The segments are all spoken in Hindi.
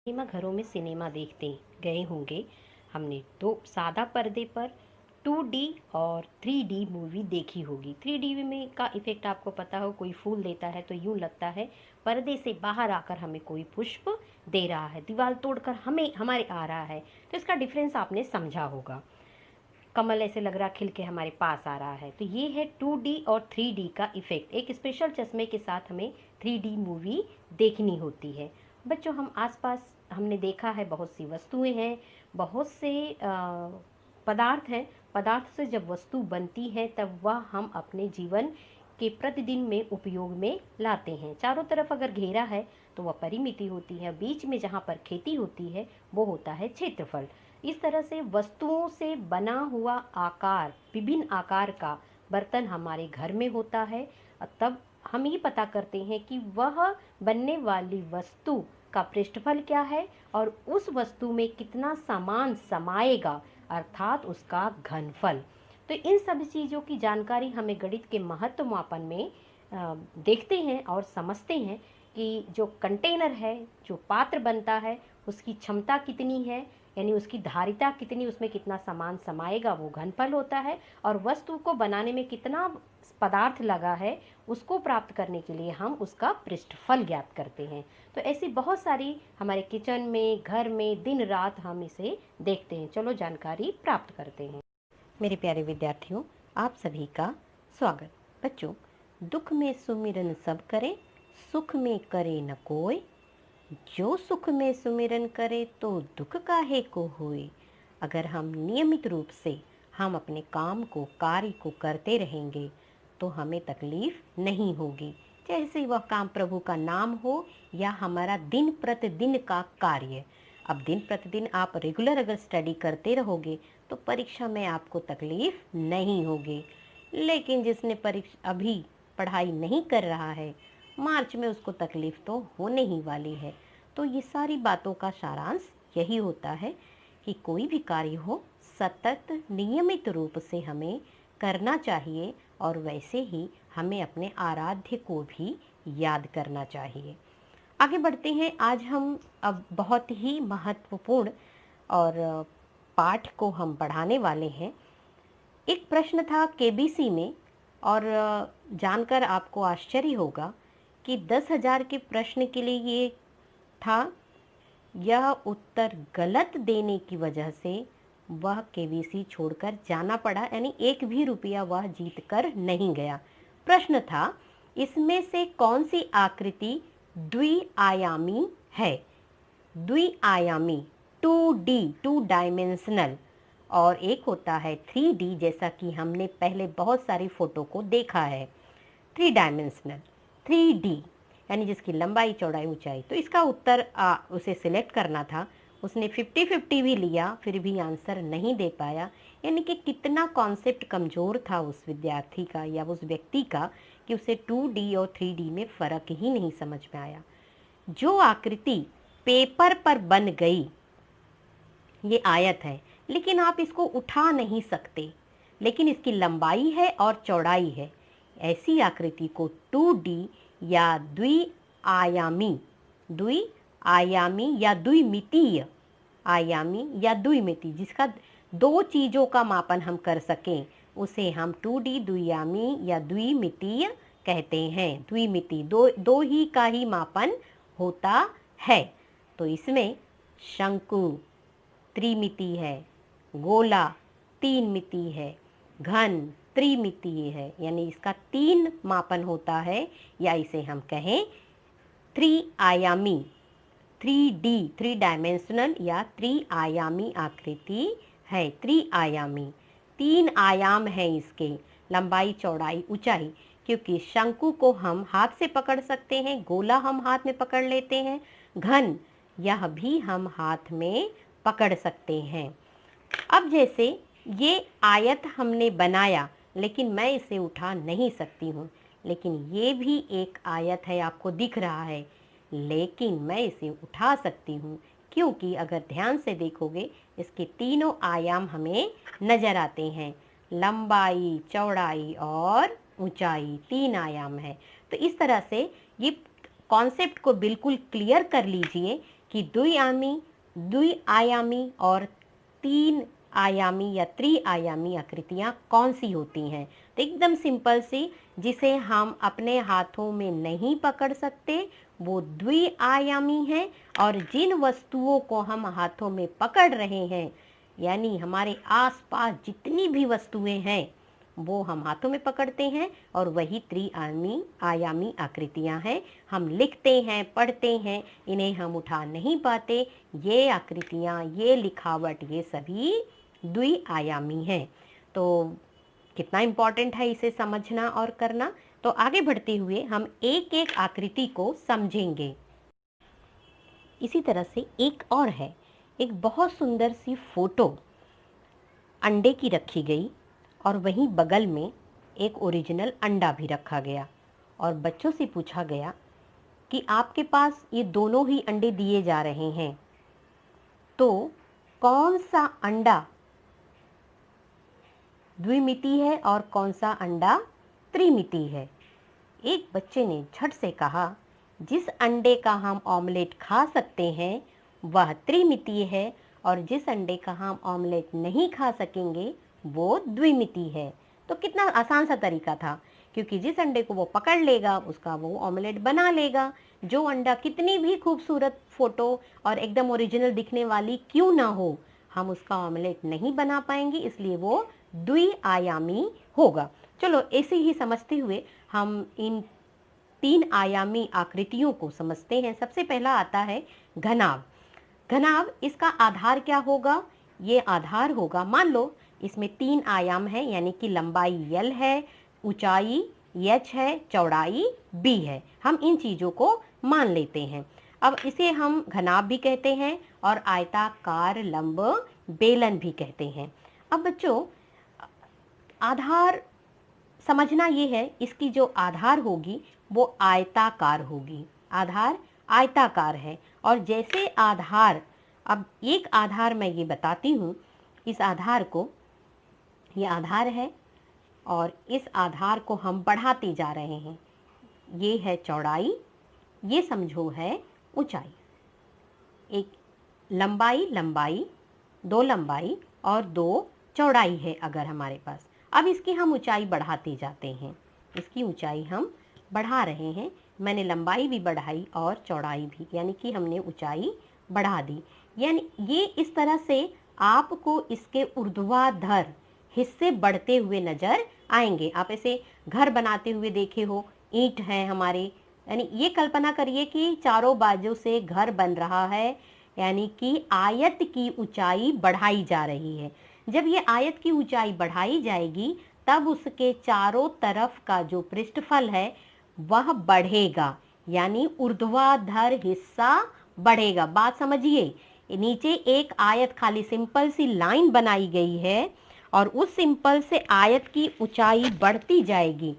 सिनेमा घरों में सिनेमा देखते गए होंगे। हमने दो सादा पर्दे पर 2D और 3D मूवी देखी होगी। 3D में का इफ़ेक्ट आपको पता हो, कोई फूल देता है तो यूं लगता है पर्दे से बाहर आकर हमें कोई पुष्प दे रहा है, दीवार तोड़कर हमें हमारे आ रहा है। तो इसका डिफरेंस आपने समझा होगा। कमल ऐसे लग रहा खिल के हमारे पास आ रहा है। तो ये है 2D और 3D का इफ़ेक्ट। एक स्पेशल चश्मे के साथ हमें 3D मूवी देखनी होती है। बच्चों, हम आसपास हमने देखा है बहुत सी वस्तुएं हैं, बहुत से पदार्थ हैं। पदार्थ से जब वस्तु बनती है तब वह हम अपने जीवन के प्रतिदिन में उपयोग में लाते हैं। चारों तरफ अगर घेरा है तो वह परिमिति होती है, बीच में जहाँ पर खेती होती है वो होता है क्षेत्रफल। इस तरह से वस्तुओं से बना हुआ आकार, विभिन्न आकार का बर्तन हमारे घर में होता है। तब हम ये पता करते हैं कि वह बनने वाली वस्तु का पृष्ठफल क्या है और उस वस्तु में कितना सामान समाएगा, अर्थात उसका घनफल। तो इन सभी चीज़ों की जानकारी हमें गणित के महत्व मापन में देखते हैं और समझते हैं कि जो कंटेनर है, जो पात्र बनता है, उसकी क्षमता कितनी है, यानी उसकी धारिता कितनी, उसमें कितना सामान समाएगा, वो घनफल होता है। और वस्तु को बनाने में कितना पदार्थ लगा है, उसको प्राप्त करने के लिए हम उसका पृष्ठफल ज्ञात करते हैं। तो ऐसी बहुत सारी हमारे किचन में, घर में दिन रात हम इसे देखते हैं। चलो जानकारी प्राप्त करते हैं। मेरे प्यारे विद्यार्थियों, आप सभी का स्वागत। बच्चों, दुख में सुमिरन सब करे, सुख में करे न कोई। जो सुख में सुमिरन करे तो दुख काहे को होए। अगर हम नियमित रूप से हम अपने काम को, कार्य को करते रहेंगे तो हमें तकलीफ नहीं होगी। जैसे वह काम प्रभु का नाम हो या हमारा दिन प्रतिदिन का कार्य। अब दिन प्रतिदिन आप रेगुलर अगर स्टडी करते रहोगे तो परीक्षा में आपको तकलीफ नहीं होगी। लेकिन जिसने परीक्षा अभी पढ़ाई नहीं कर रहा है, मार्च में उसको तकलीफ तो होने ही वाली है। तो ये सारी बातों का सारांश यही होता है कि कोई भी कार्य हो, सतत नियमित रूप से हमें करना चाहिए और वैसे ही हमें अपने आराध्य को भी याद करना चाहिए। आगे बढ़ते हैं। आज हम अब बहुत ही महत्वपूर्ण और पाठ को हम पढ़ाने वाले हैं। एक प्रश्न था केबीसी में और जानकर आपको आश्चर्य होगा कि 10,000 के प्रश्न के लिए ये था। यह उत्तर गलत देने की वजह से वह केबीसी छोड़कर जाना पड़ा, यानी एक भी रुपया वह जीत कर नहीं गया। प्रश्न था, इसमें से कौन सी आकृति द्विआयामी है। द्विआयामी 2D, 2 डायमेंशनल, और एक होता है 3D, जैसा कि हमने पहले बहुत सारी फोटो को देखा है। 3 डायमेंशनल 3D यानी जिसकी लंबाई, चौड़ाई, ऊंचाई। तो इसका उत्तर उसे सिलेक्ट करना था। उसने 50-50 भी लिया, फिर भी आंसर नहीं दे पाया। यानी कि कितना कॉन्सेप्ट कमज़ोर था उस विद्यार्थी का या उस व्यक्ति का कि उसे 2D और 3D में फ़र्क ही नहीं समझ में आया। जो आकृति पेपर पर बन गई, ये आयत है, लेकिन आप इसको उठा नहीं सकते, लेकिन इसकी लंबाई है और चौड़ाई है। ऐसी आकृति को 2D या द्विआयामी या द्विमितीय, आयामी या द्विमिति, जिसका दो चीज़ों का मापन हम कर सकें, उसे हम 2D, द्विआयामी या द्विमितीय कहते हैं। द्विमिति दो ही का ही मापन होता है। तो इसमें शंकु त्रिमिति है, गोला 3 मिति है, घन त्रिमितीय है, यानी इसका 3 मापन होता है, या इसे हम कहें त्रिआयामी, 3D, 3 डायमेंशनल या त्रिआयामी आकृति है। त्रिआयामी 3 आयाम है इसके, लंबाई, चौड़ाई, ऊंचाई। क्योंकि शंकु को हम हाथ से पकड़ सकते हैं, गोला हम हाथ में पकड़ लेते हैं, घन यह भी हम हाथ में पकड़ सकते हैं। अब जैसे ये आयत हमने बनाया, लेकिन मैं इसे उठा नहीं सकती हूँ, लेकिन ये भी एक आयत है, आपको दिख रहा है, लेकिन मैं इसे उठा सकती हूँ। क्योंकि अगर ध्यान से देखोगे इसके तीनों आयाम हमें नजर आते हैं, लंबाई, चौड़ाई और ऊंचाई, 3 आयाम है। तो इस तरह से ये कॉन्सेप्ट को बिल्कुल क्लियर कर लीजिए कि द्विआयामी और 3 आयामी या त्रिआयामी आकृतियाँ कौन सी होती हैं। तो एकदम सिंपल सी, जिसे हम अपने हाथों में नहीं पकड़ सकते वो द्विआयामी है, और जिन वस्तुओं को हम हाथों में पकड़ रहे हैं, यानी हमारे आसपास जितनी भी वस्तुएं हैं वो हम हाथों में पकड़ते हैं, और वही त्रिआयामी आयामी आकृतियां हैं। हम लिखते हैं, पढ़ते हैं, इन्हें हम उठा नहीं पाते। ये आकृतियां, ये लिखावट, ये सभी द्विआयामी हैं। तो कितना इम्पोर्टेंट है इसे समझना और करना। तो आगे बढ़ते हुए हम एक एक आकृति को समझेंगे। इसी तरह से एक और है, एक बहुत सुंदर सी फोटो अंडे की रखी गई, और वहीं बगल में एक ओरिजिनल अंडा भी रखा गया, और बच्चों से पूछा गया कि आपके पास ये दोनों ही अंडे दिए जा रहे हैं, तो कौन सा अंडा द्विमिति है और कौन सा अंडा त्रिमिति है। एक बच्चे ने झट से कहा, जिस अंडे का हम ऑमलेट खा सकते हैं वह त्रिमितीय है, और जिस अंडे का हम ऑमलेट नहीं खा सकेंगे वो द्विमितीय है। तो कितना आसान सा तरीका था, क्योंकि जिस अंडे को वो पकड़ लेगा उसका वो ऑमलेट बना लेगा। जो अंडा कितनी भी खूबसूरत फोटो और एकदम ओरिजिनल दिखने वाली क्यों ना हो, हम उसका ऑमलेट नहीं बना पाएंगे, इसलिए वो द्विआयामी होगा। चलो ऐसे ही समझते हुए हम इन 3 आयामी आकृतियों को समझते हैं। सबसे पहला आता है घनाभ। घनाभ, इसका आधार क्या होगा? ये आधार होगा, मान लो इसमें 3 आयाम है, यानी कि लंबाई L है, ऊंचाई H है, चौड़ाई B है। हम इन चीज़ों को मान लेते हैं। अब इसे हम घनाभ भी कहते हैं और आयताकार लंब बेलन भी कहते हैं। अब बच्चों, आधार समझना ये है, इसकी जो आधार होगी वो आयताकार होगी। आधार आयताकार है, और जैसे आधार, अब एक आधार मैं ये बताती हूँ, इस आधार को, ये आधार है और इस आधार को हम बढ़ाते जा रहे हैं। ये है चौड़ाई, ये समझो है ऊंचाई। एक लंबाई 2 लंबाई और 2 चौड़ाई है अगर हमारे पास। अब इसकी हम ऊंचाई बढ़ाते जाते हैं, इसकी ऊंचाई हम बढ़ा रहे हैं। मैंने लंबाई भी बढ़ाई और चौड़ाई भी, यानी कि हमने ऊंचाई बढ़ा दी। यानी ये इस तरह से आपको इसके ऊर्ध्वाधर हिस्से बढ़ते हुए नजर आएंगे। आप ऐसे घर बनाते हुए देखे हो, ईंट है हमारे, यानी ये कल्पना करिए कि चारों बाजू से घर बन रहा है, यानी कि आयत की ऊंचाई बढ़ाई जा रही है। जब ये आयत की ऊंचाई बढ़ाई जाएगी तब उसके चारों तरफ का जो पृष्ठफल है वह बढ़ेगा, यानी ऊर्ध्वाधर हिस्सा बढ़ेगा। बात समझिए, नीचे एक आयत खाली सिंपल सी लाइन बनाई गई है, और उस सिंपल से आयत की ऊंचाई बढ़ती जाएगी।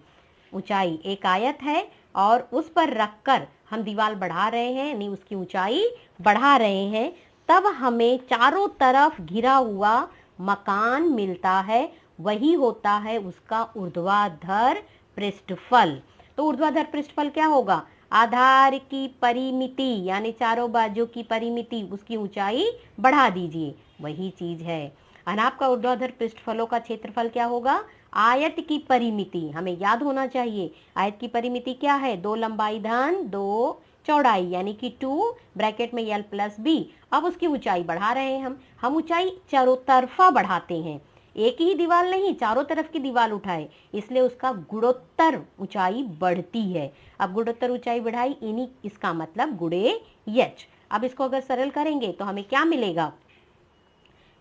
ऊंचाई एक आयत है और उस पर रखकर हम दीवार बढ़ा रहे हैं, यानी उसकी ऊंचाई बढ़ा रहे हैं, तब हमें चारों तरफ घिरा हुआ मकान मिलता है। वही होता है उसका ऊर्ध्वाधर पृष्ठफल। तो ऊर्ध्वाधर पृष्ठफल क्या होगा? आधार की परिमिति, यानी चारों बाजू की परिमिति, उसकी ऊंचाई बढ़ा दीजिए, वही चीज है। अनाप का ऊर्ध्वाधर पृष्ठफलों का क्षेत्रफल क्या होगा? आयत की परिमिति। हमें याद होना चाहिए आयत की परिमिति क्या है? 2 लंबाई धन 2 चौड़ाई, यानी कि 2 ब्रैकेट में L प्लस B। अब उसकी ऊंचाई बढ़ा रहे हैं हम ऊंचाई चारों तरफा बढ़ाते हैं, एक ही दीवार नहीं, चारों तरफ की दीवार उठाए, इसलिए उसका गुणोत्तर ऊंचाई बढ़ती है। अब गुणोत्तर ऊंचाई बढ़ाई, इन्हीं इसका मतलब गुणे H। अब इसको अगर सरल करेंगे तो हमें क्या मिलेगा?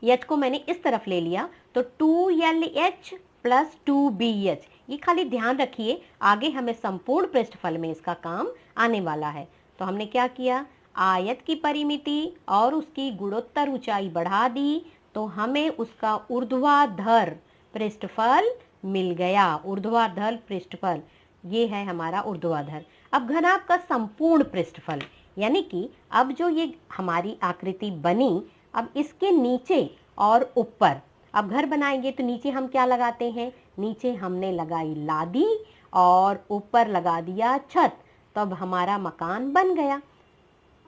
H को मैंने इस तरफ ले लिया तो 2LH प्लस 2BH। ये खाली ध्यान रखिए, आगे हमें संपूर्ण पृष्ठफल में इसका काम आने वाला है। तो हमने क्या किया? आयत की परिमिति और उसकी गुणोत्तर ऊंचाई बढ़ा दी, तो हमें उसका ऊर्ध्वाधर पृष्ठफल मिल गया। ऊर्ध्वाधर पृष्ठफल, ये है हमारा ऊर्ध्वाधर। अब घनाभ का संपूर्ण पृष्ठफल, यानी कि अब जो ये हमारी आकृति बनी, अब इसके नीचे और ऊपर, अब घर बनाएंगे तो नीचे हम क्या लगाते हैं? नीचे हमने लगाई लादी और ऊपर लगा दिया छत, तब हमारा मकान बन गया।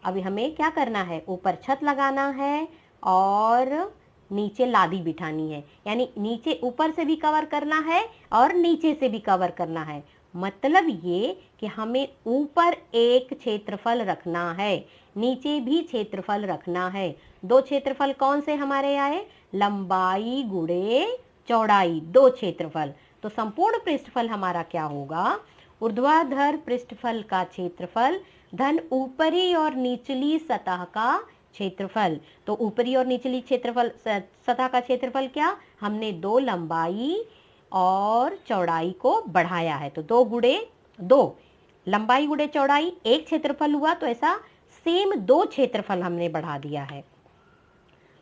अभी हमें क्या करना है, ऊपर छत लगाना है और नीचे लादी बिठानी है, यानी नीचे ऊपर से भी कवर करना है और नीचे से भी कवर करना है। मतलब ये कि हमें ऊपर एक क्षेत्रफल रखना है, नीचे भी क्षेत्रफल रखना है। दो क्षेत्रफल कौन से हमारे आए, लंबाई गुणे चौड़ाई, दो क्षेत्रफल। तो संपूर्ण पृष्ठफल हमारा क्या होगा, ऊर्ध्वाधर पृष्ठफल का क्षेत्रफल धन ऊपरी और निचली सतह का क्षेत्रफल। तो ऊपरी और निचली क्षेत्रफल सतह का क्षेत्रफल क्या, हमने दो लंबाई और चौड़ाई को बढ़ाया है, तो दो गुणे दो, लंबाई गुणे चौड़ाई एक क्षेत्रफल हुआ, तो ऐसा सेम दो क्षेत्रफल हमने बढ़ा दिया है।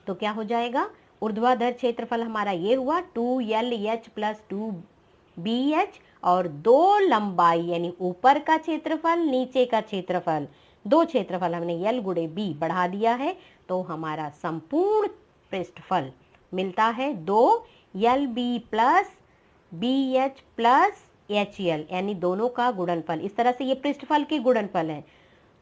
तो क्या हो जाएगा, ऊर्ध्वाधर क्षेत्रफल हमारा ये हुआ 2LH प्लस 2BH, और दो लंबाई यानी ऊपर का क्षेत्रफल नीचे का क्षेत्रफल, दो क्षेत्रफल हमने L गुणे B बढ़ा दिया है, तो हमारा संपूर्ण पृष्ठफल मिलता है 2LB plus BH plus HL, यानी दोनों का गुणनफल। इस तरह से ये पृष्ठफल के गुणनफल है,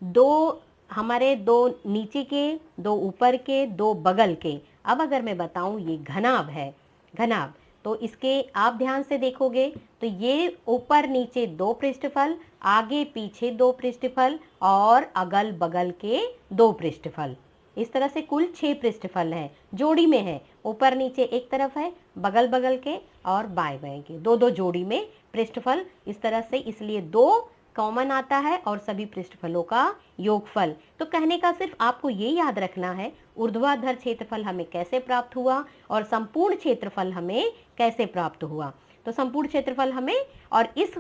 दो हमारे दो नीचे के, दो ऊपर के, दो बगल के। अब अगर मैं बताऊं ये घनाभ है, घनाभ, तो इसके आप ध्यान से देखोगे तो ये ऊपर नीचे दो पृष्ठफल, आगे पीछे दो पृष्ठफल और अगल बगल के दो पृष्ठफल, इस तरह से कुल 6 पृष्ठफल हैं, जोड़ी में है, ऊपर नीचे एक तरफ है, बगल बगल के और बाएं बाएं के दो दो जोड़ी में पृष्ठफल, इस तरह से, इसलिए दो कॉमन आता है और सभी पृष्ठफलों का योगफल। तो कहने का सिर्फ आपको ये याद रखना है, ऊर्ध्वाधर क्षेत्रफल हमें कैसे प्राप्त हुआ और संपूर्ण क्षेत्रफल हमें कैसे प्राप्त हुआ। तो संपूर्ण क्षेत्रफल हमें, और इस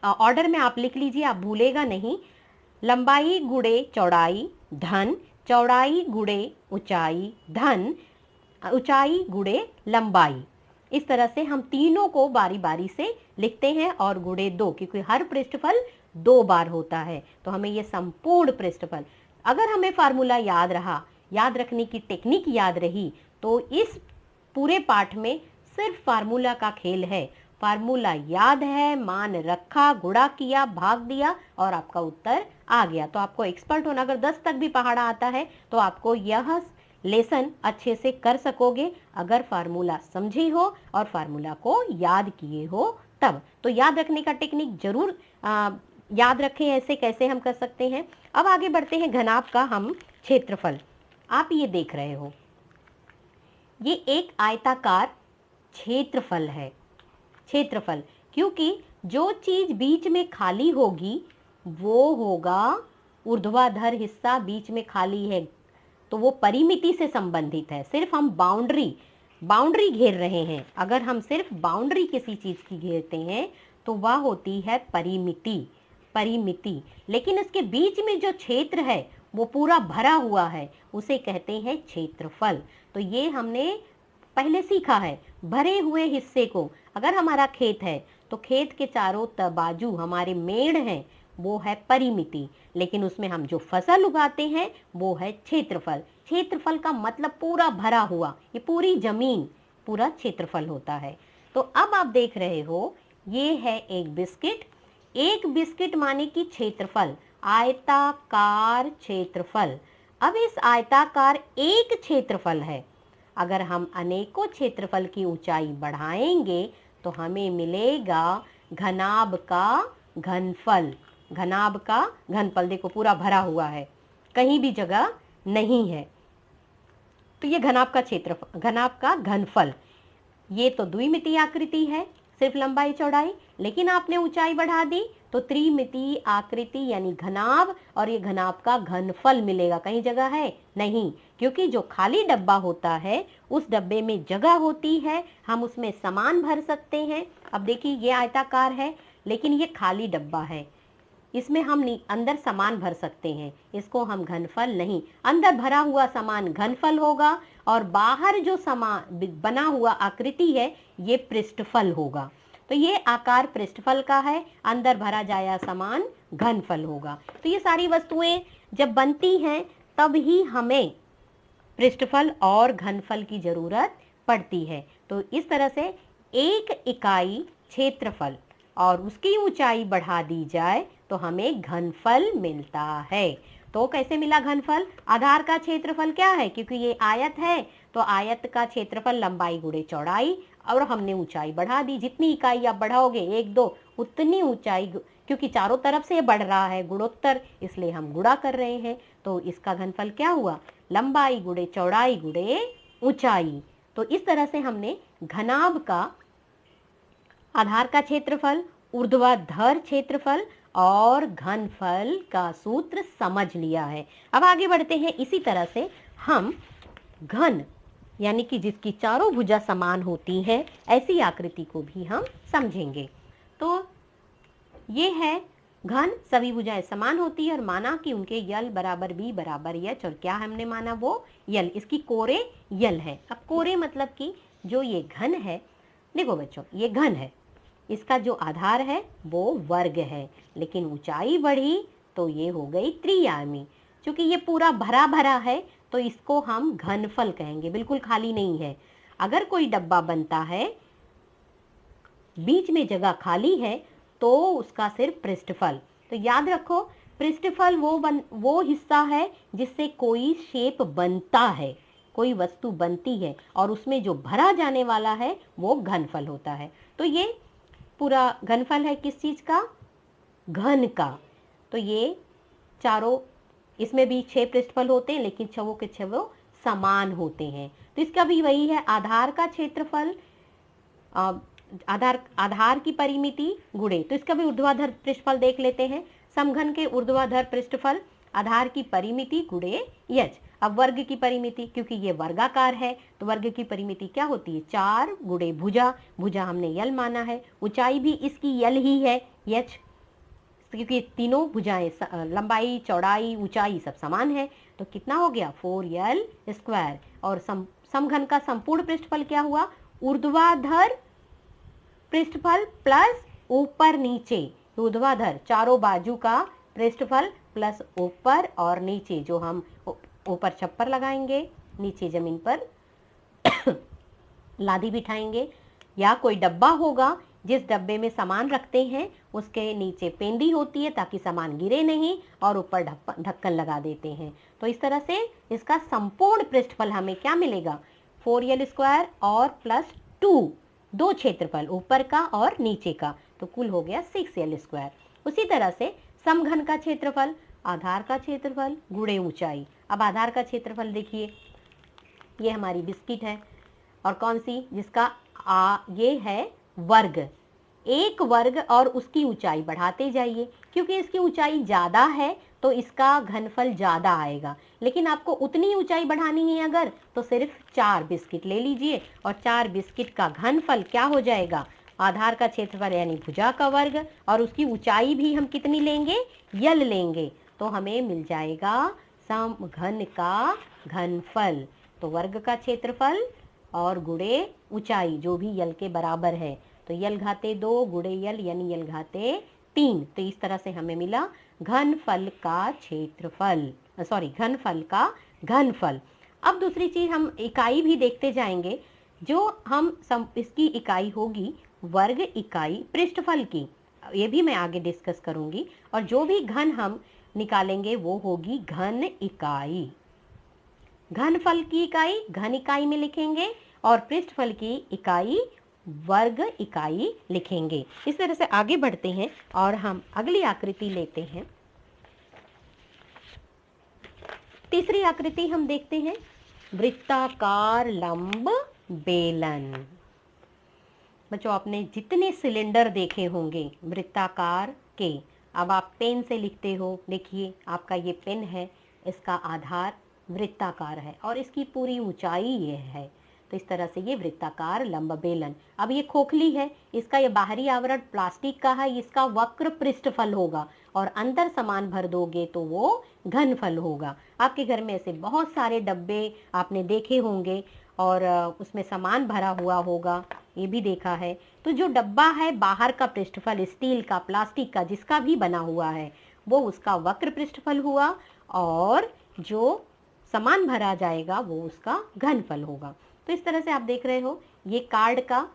ऑर्डर में आप लिख लीजिए, आप भूलेगा नहीं, लंबाई गुणे चौड़ाई धन चौड़ाई गुणे ऊंचाई धन ऊंचाई गुणे लंबाई। इस तरह से हम तीनों को बारी बारी से लिखते हैं और गुणे दो, क्योंकि हर पृष्ठफल दो बार होता है, तो हमें ये संपूर्ण पृष्ठफल, अगर हमें फार्मूला याद रहा, याद रखने की टेक्निक याद रही, तो इस पूरे पाठ में सिर्फ फार्मूला का खेल है। फार्मूला याद है, मान रखा, गुणा किया, भाग दिया और आपका उत्तर आ गया। तो आपको एक्सपर्ट होना, अगर 10 तक भी पहाड़ा आता है तो आपको यह लेसन अच्छे से कर सकोगे, अगर फार्मूला समझी हो और फार्मूला को याद किए हो तब। तो याद रखने का टेक्निक जरूर याद रखें, ऐसे कैसे हम कर सकते हैं। अब आगे बढ़ते हैं, घनाभ का हम क्षेत्रफल। आप ये देख रहे हो, ये एक आयताकार क्षेत्रफल है, क्षेत्रफल, क्योंकि जो चीज बीच में खाली होगी वो होगा ऊर्ध्वाधर हिस्सा, बीच में खाली है तो वो परिमिति से संबंधित है। सिर्फ हम बाउंड्री घेर रहे हैं, अगर हम सिर्फ बाउंड्री किसी चीज की घेरते हैं तो वह होती है परिमिति। लेकिन इसके बीच में जो क्षेत्र है वो पूरा भरा हुआ है, उसे कहते हैं क्षेत्रफल। तो ये हमने पहले सीखा है, भरे हुए हिस्से को, अगर हमारा खेत है तो खेत के चारों बाजू हमारे मेड़ हैं, वो है परिमिति, लेकिन उसमें हम जो फसल उगाते हैं वो है क्षेत्रफल। क्षेत्रफल का मतलब पूरा भरा हुआ, ये पूरी जमीन पूरा क्षेत्रफल होता है। तो अब आप देख रहे हो, ये है एक बिस्किट, एक बिस्किट माने कि क्षेत्रफल, आयताकार क्षेत्रफल। अब इस आयताकार एक क्षेत्रफल है, अगर हम अनेकों क्षेत्रफल की ऊंचाई बढ़ाएंगे तो हमें मिलेगा घनाभ का घनफल। घनाभ का घनफल देखो पूरा भरा हुआ है, कहीं भी जगह नहीं है, तो ये घनाभ का क्षेत्रफल, घनाभ का घनफल। ये तो द्विमितीय आकृति है, सिर्फ लंबाई चौड़ाई, लेकिन आपने ऊंचाई बढ़ा दी तो त्रिमितीय आकृति यानी घनाभ, और ये घनाभ का घनफल मिलेगा। कहीं जगह है नहीं, क्योंकि जो खाली डब्बा होता है उस डब्बे में जगह होती है, हम उसमें सामान भर सकते हैं। अब देखिए ये आयताकार है लेकिन ये खाली डब्बा है, इसमें हम अंदर सामान भर सकते हैं, इसको हम घनफल नहीं, अंदर भरा हुआ सामान घनफल होगा और बाहर जो सामान बना हुआ आकृति है ये पृष्ठफल होगा। तो ये आकार पृष्ठफल का है, अंदर भरा जाया सामान घनफल होगा। तो ये सारी वस्तुएं जब बनती हैं तब ही हमें पृष्ठफल और घनफल की जरूरत पड़ती है। तो इस तरह से एक इकाई क्षेत्रफल और उसकी ऊंचाई बढ़ा दी जाए तो हमें घनफल मिलता है। तो कैसे मिला घनफल? आधार का क्षेत्रफल क्या है, क्योंकि ये आयत है तो आयत का क्षेत्रफल लंबाई गुणे चौड़ाई, और हमने ऊंचाई बढ़ा दी। जितनी इकाई आप बढ़ाओगे 1 2 उतनी ऊंचाई, क्योंकि चारों तरफ से ये बढ़ रहा है गुणोत्तर, इसलिए हम गुणा कर रहे हैं। तो इसका घनफल क्या हुआ? लंबाई गुणे चौड़ाई गुणे ऊंचाई। तो इस तरह से हमने घनाभ का आधार का क्षेत्रफल, ऊर्ध्वाधर क्षेत्रफल और घनफल का सूत्र समझ लिया है। अब आगे बढ़ते हैं। इसी तरह से हम घन यानी कि जिसकी चारों भुजा समान होती हैं, ऐसी आकृति को भी हम समझेंगे। तो ये है घन, सभी भुजाएं समान होती है और माना कि उनके यल बराबर बी बराबर एच, और क्या हमने माना? वो यल, इसकी कोरे यल है। अब कोरे मतलब कि जो ये घन है, देखो बच्चों ये घन है, इसका जो आधार है वो वर्ग है, लेकिन ऊंचाई बढ़ी तो ये हो गई त्रिआयामी। क्योंकि ये पूरा भरा भरा है तो इसको हम घनफल कहेंगे, बिल्कुल खाली नहीं है। अगर कोई डब्बा बनता है, बीच में जगह खाली है, तो उसका सिर्फ पृष्ठफल। तो याद रखो, पृष्ठफल वो हिस्सा है जिससे कोई शेप बनता है, कोई वस्तु बनती है, और उसमें जो भरा जाने वाला है वो घनफल होता है। तो ये पूरा घनफल है किस चीज का? घन का। तो ये चारों, इसमें भी 6 पृष्ठफल होते हैं, लेकिन छवों के छवों समान होते हैं। तो इसका भी वही है, आधार का क्षेत्रफल, आधार की परिमिति गुणे, तो इसका भी ऊर्ध्वाधर पृष्ठफल देख लेते हैं। समघन के ऊर्ध्वाधर पृष्ठफल, आधार की परिमिति गुणे यच। अब वर्ग की परिमिति, क्योंकि ये वर्गाकार है तो वर्ग की परिमिति क्या होती है? 4 गुणे भुजा, भुजा हमने यल माना है, ऊंचाई भी इसकी यल ही है यच, क्योंकि तीनों भुजाएं लंबाई चौड़ाई ऊंचाई सब समान है। तो कितना हो गया? 4l square. और समघन का संपूर्ण पृष्ठफल क्या हुआ? ऊर्ध्वाधर पृष्ठफल प्लस ऊपर नीचे, ऊर्ध्वाधर चारों बाजू का पृष्ठफल प्लस ऊपर और नीचे, जो हम ऊपर छप्पर लगाएंगे, नीचे जमीन पर लादी बिठाएंगे, या कोई डब्बा होगा जिस डब्बे में सामान रखते हैं उसके नीचे पेंदी होती है ताकि सामान गिरे नहीं, और ऊपर ढक्कन लगा देते हैं। तो इस तरह से इसका संपूर्ण पृष्ठफल हमें क्या मिलेगा? 4l स्क्वायर और प्लस 2, 2 क्षेत्रफल ऊपर का और नीचे का, तो कुल हो गया 6l स्क्वायर। उसी तरह से समघन का क्षेत्रफल, आधार का क्षेत्रफल गुणे ऊंचाई। अब आधार का क्षेत्रफल देखिए, ये हमारी बिस्किट है, और कौन सी? जिसका ये है वर्ग, एक वर्ग, और उसकी ऊंचाई बढ़ाते जाइए, क्योंकि इसकी ऊंचाई ज्यादा है तो इसका घनफल ज्यादा आएगा। लेकिन आपको उतनी ऊंचाई बढ़ानी है अगर, तो सिर्फ 4 बिस्किट ले लीजिए, और 4 बिस्किट का घनफल क्या हो जाएगा? आधार का क्षेत्रफल यानी भुजा का वर्ग, और उसकी ऊंचाई भी हम कितनी लेंगे? यल लेंगे, तो हमें मिल जाएगा समघन का घनफल। तो वर्ग का क्षेत्रफल और गुणे ऊंचाई जो भी यल के बराबर है, तो यल घाते 2 गुणे यल यानी यल घाते 3। तो इस तरह से हमें मिला घनफल का क्षेत्रफल, घनफल का घनफल। अब दूसरी चीज हम इकाई भी देखते जाएंगे, जो हम इसकी इकाई होगी वर्ग इकाई पृष्ठफल की, ये भी मैं आगे डिस्कस करूंगी। और जो भी घन हम निकालेंगे वो होगी घन इकाई। घनफल की इकाई घन इकाई में लिखेंगे, और पृष्ठफल की इकाई वर्ग इकाई लिखेंगे। इस तरह से आगे बढ़ते हैं और हम अगली आकृति लेते हैं। तीसरी आकृति हम देखते हैं, वृत्ताकार लंब बेलन। बच्चों, आपने जितने सिलेंडर देखे होंगे वृत्ताकार के, अब आप पेन से लिखते हो, देखिए आपका ये पेन है, इसका आधार वृत्ताकार है और इसकी पूरी ऊंचाई ये है। तो इस तरह से ये वृत्ताकार लंब बेलन। अब ये खोखली है, इसका ये बाहरी आवरण प्लास्टिक का है, इसका वक्र पृष्ठफल होगा, और अंदर सामान भर दोगे तो वो घनफल होगा। आपके घर में ऐसे बहुत सारे डब्बे आपने देखे होंगे और उसमें सामान भरा हुआ होगा, ये भी देखा है। तो जो डब्बा है बाहर का पृष्ठफल स्टील का, प्लास्टिक का, जिसका भी बना हुआ है, वो उसका वक्र पृष्ठफल हुआ, और जो सामान भरा जाएगा वो उसका घनफल होगा। तो इस तरह से आप देख रहे हो, ये कार्ड का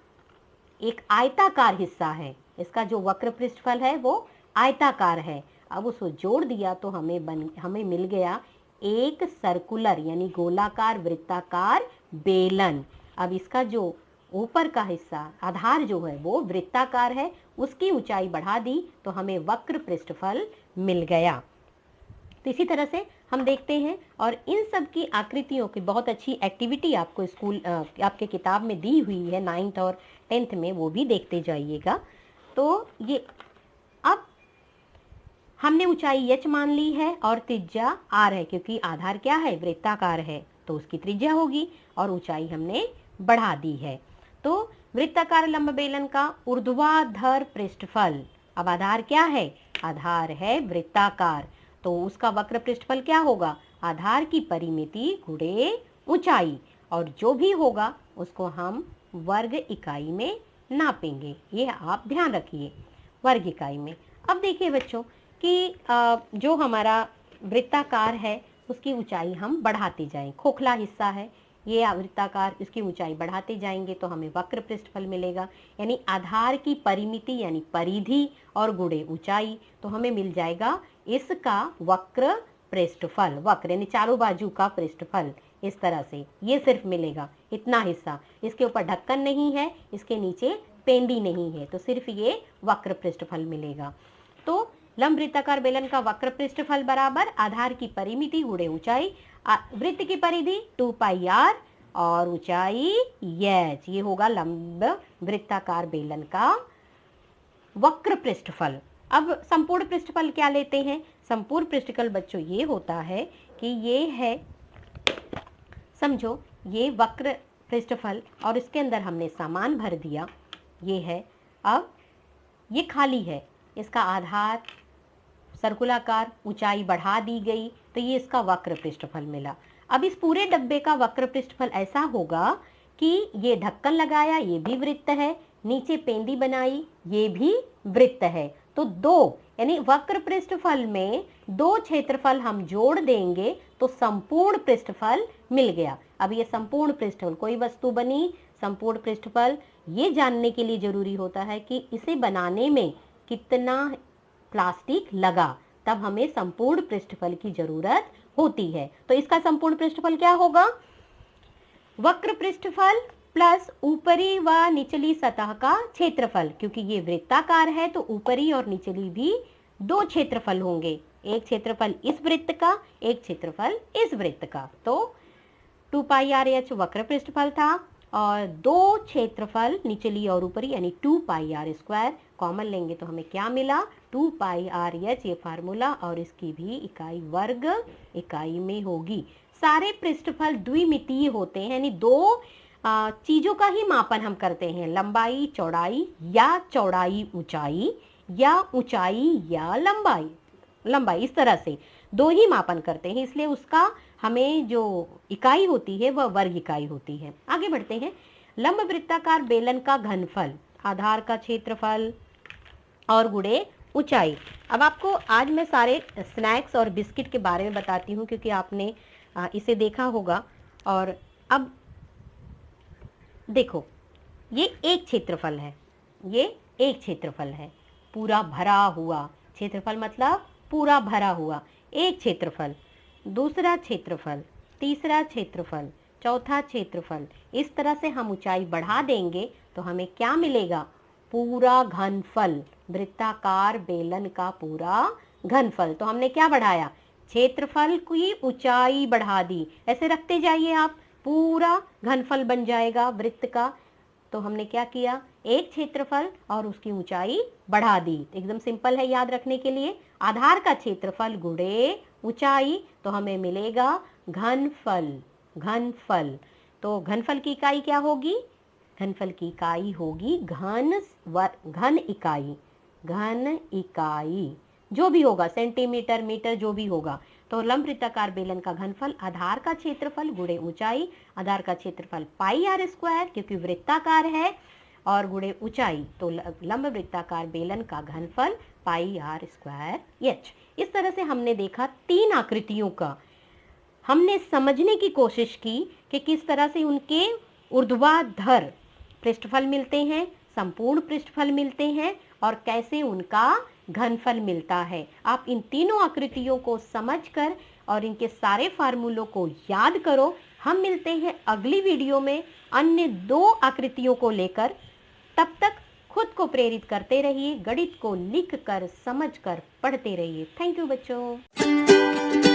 एक आयताकार हिस्सा है, इसका जो वक्र पृष्ठफल है वो आयताकार है। अब उसको जोड़ दिया तो हमें मिल गया एक सर्कुलर यानी गोलाकार वृत्ताकार बेलन। अब इसका जो ऊपर का हिस्सा आधार जो है वो वृत्ताकार है, उसकी ऊंचाई बढ़ा दी तो हमें वक्र पृष्ठफल मिल गया। तो इसी तरह से हम देखते हैं, और इन सब की आकृतियों की बहुत अच्छी एक्टिविटी आपको स्कूल आपके किताब में दी हुई है 9th और 10th में, वो भी देखते जाइएगा। तो ये अब हमने ऊंचाई h मान ली है और त्रिज्या r है, क्योंकि आधार क्या है, वृत्ताकार है, तो उसकी त्रिज्या होगी, और ऊंचाई हमने बढ़ा दी है। तो वृत्ताकार लंब बेलन का ऊर्ध्वाधर पृष्ठफल, अब आधार क्या है, आधार है वृत्ताकार, तो उसका वक्र पृष्ठफल क्या होगा, आधार की परिमिति गुणे ऊंचाई, और जो भी होगा उसको हम वर्ग इकाई में नापेंगे, ये आप ध्यान रखिए, वर्ग इकाई में। अब देखिए बच्चों कि जो हमारा वृत्ताकार है उसकी ऊंचाई हम बढ़ाते जाएं, खोखला हिस्सा है ये वृत्ताकार, इसकी ऊंचाई बढ़ाते जाएंगे तो हमें वक्र पृष्ठफल मिलेगा, यानी आधार की परिमिति यानी परिधि और गुणे ऊंचाई, तो हमें मिल जाएगा इसका वक्र पृष्ठफल, वक्र यानी चारों बाजू का पृष्ठफल, इस तरह से ये सिर्फ मिलेगा इतना हिस्सा, इसके ऊपर ढक्कन नहीं है, इसके नीचे पेंडी नहीं है, तो सिर्फ ये वक्र पृष्ठफल मिलेगा। तो लंब वृत्ताकार बेलन का वक्र पृष्ठफल बराबर आधार की परिमिति गुणे ऊंचाई, वृत्त की परिधि 2 पाई r और ऊंचाई h, ये होगा लंब वृत्ताकार बेलन का वक्र पृष्ठफल। अब संपूर्ण पृष्ठफल क्या लेते हैं, संपूर्ण पृष्ठफल बच्चों ये होता है कि ये है, समझो ये वक्र पृष्ठफल और इसके अंदर हमने सामान भर दिया, ये है, अब ये खाली है, इसका आधार सर्कुलाकार, ऊंचाई बढ़ा दी गई, तो ये इसका वक्र पृष्ठफल मिला। अब इस पूरे डब्बे का वक्र पृष्ठफल ऐसा होगा कि ये ढक्कन लगाया, ये भी वृत्त है, नीचे पेंदी बनाई, ये भी वृत्त है, तो दो यानी वक्र पृष्ठफल में दो क्षेत्रफल हम जोड़ देंगे तो संपूर्ण पृष्ठफल मिल गया। अब ये संपूर्ण पृष्ठफल, कोई वस्तु बनी संपूर्ण पृष्ठफल, ये जानने के लिए जरूरी होता है कि इसे बनाने में कितना प्लास्टिक लगा, तब हमें संपूर्ण पृष्ठफल की जरूरत होती है। तो इसका संपूर्ण पृष्ठफल क्या होगा, वक्र पृष्ठफल प्लस ऊपरी व निचली सतह का क्षेत्रफल, क्योंकि ये वृत्ताकार है तो ऊपरी और निचली भी दो क्षेत्रफल होंगे, एक क्षेत्रफल इस वृत्त का, एक क्षेत्रफल इस वृत्त का। तो 2 पाई आर एच वक्र पृष्ठफल था और दो क्षेत्रफल निचली और ऊपरी यानी 2 पाई आर स्क्वायर, कॉमन लेंगे तो हमें क्या मिला 2 पाई आर एच, ये फार्मूला, और इसकी भी इकाई वर्ग इकाई में होगी। सारे पृष्ठफल द्विमितीय होते हैं, यानी दो चीजों का ही मापन हम करते हैं, लंबाई चौड़ाई या चौड़ाई ऊंचाई या ऊंचाई या लंबाई, इस तरह से दो ही मापन करते हैं, इसलिए उसका हमें जो इकाई होती है वह वर्ग इकाई होती है। आगे बढ़ते हैं, लंब वृत्ताकार बेलन का घनफल, आधार का क्षेत्रफल और गुणे ऊंचाई। अब आपको आज मैं सारे स्नैक्स और बिस्किट के बारे में बताती हूँ क्योंकि आपने इसे देखा होगा। और अब देखो ये एक क्षेत्रफल है, ये एक क्षेत्रफल है पूरा भरा हुआ, क्षेत्रफल मतलब पूरा भरा हुआ, एक क्षेत्रफल, दूसरा क्षेत्रफल, तीसरा क्षेत्रफल, चौथा क्षेत्रफल, इस तरह से हम ऊंचाई बढ़ा देंगे तो हमें क्या मिलेगा, पूरा घनफल, वृत्ताकार बेलन का पूरा घनफल। तो हमने क्या बढ़ाया, क्षेत्रफल की ऊंचाई बढ़ा दी, ऐसे रखते जाइए आप, पूरा घनफल बन जाएगा वृत्त का। तो हमने क्या किया, एक क्षेत्रफल और उसकी ऊंचाई बढ़ा दी, एकदम सिंपल है याद रखने के लिए, आधार का क्षेत्रफल गुणे ऊंचाई, तो हमें मिलेगा घनफल। घनफल तो घनफल की इकाई क्या होगी, घनफल की इकाई होगी घन इकाई, घन इकाई जो भी होगा, सेंटीमीटर मीटर जो भी होगा। तो लंब वृत्ताकार बेलन का घनफल आधार का क्षेत्रफल गुणे ऊंचाई, आधार का क्षेत्रफल पाई आर स्क्वायर क्योंकि वृत्ताकार है, और गुणे ऊंचाई, तो लंब वृत्ताकार बेलन का घनफल पाई आर स्क्वायर एच। इस तरह से हमने देखा तीन आकृतियों का, हमने समझने की कोशिश की कि किस तरह से उनके ऊर्ध्वाधर पृष्ठफल मिलते हैं, संपूर्ण पृष्ठफल मिलते हैं और कैसे उनका घनफल मिलता है। आप इन तीनों आकृतियों को समझकर और इनके सारे फार्मूलों को याद करो। हम मिलते हैं अगली वीडियो में अन्य 2 आकृतियों को लेकर। तब तक खुद को प्रेरित करते रहिए, गणित को लिख कर समझ कर पढ़ते रहिए। थैंक यू बच्चों।